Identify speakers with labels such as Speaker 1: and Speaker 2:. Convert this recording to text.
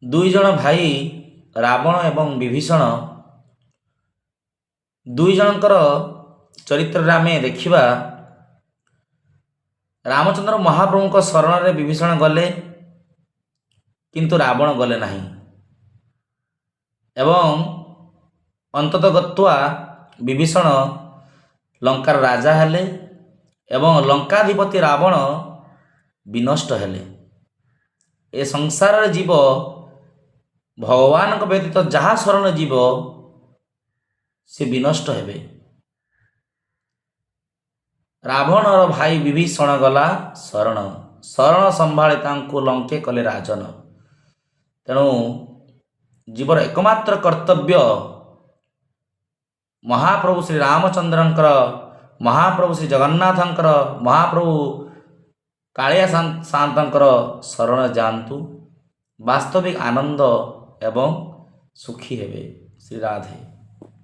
Speaker 1: ଦୁଇ ଜଣ ଭାଇ ରାବଣ ଏବଂ ବିଭୀଷଣ ଦୁଇ ଜଣଙ୍କର ଚରିତ୍ରରେ ଆମେ ଦେଖିବା। ରାମଚନ୍ଦ୍ର ମହାପ୍ରଭୁଙ୍କ ଶରଣରେ ବିଭୀଷଣ ଗଲେ, କିନ୍ତୁ ରାବଣ ଗଲେ ନାହିଁ ଏବଂ ଅନ୍ତତଃ ଗତ୍ୱା ବିଭୀଷଣ ଲଙ୍କାର ରାଜା ହେଲେ ଏବଂ ଲଙ୍କାଧିପତି ରାବଣ ବିନଷ୍ଟ ହେଲେ। ଏ ସଂସାରରେ ଜୀବ ଭଗବାନଙ୍କ ବ୍ୟତୀତ ଯାହା ଶରଣ ଯିବ ସେ ବିନଷ୍ଟ ହେବେ। ରାବଣର ଭାଇ ବିଭୀଷଣ ଗଲା ଶରଣ, ଶରଣ ସମ୍ଭାଳି ତାଙ୍କୁ ଲଙ୍କେ କଲେ ରାଜନ। ତେଣୁ ଜୀବର ଏକମାତ୍ର କର୍ତ୍ତବ୍ୟ ମହାପ୍ରଭୁ ଶ୍ରୀ ରାମଚନ୍ଦ୍ରଙ୍କର, ମହାପ୍ରଭୁ ଶ୍ରୀ ଜଗନ୍ନାଥଙ୍କର, ମହାପ୍ରଭୁ କାଳିଆ ସାନ୍ତଙ୍କର ଶରଣ ଯାଆନ୍ତୁ। ବାସ୍ତବିକ ଆନନ୍ଦ ଏବଂ ସୁଖୀ ହେବେ। ଶ୍ରୀ ରାଧେ।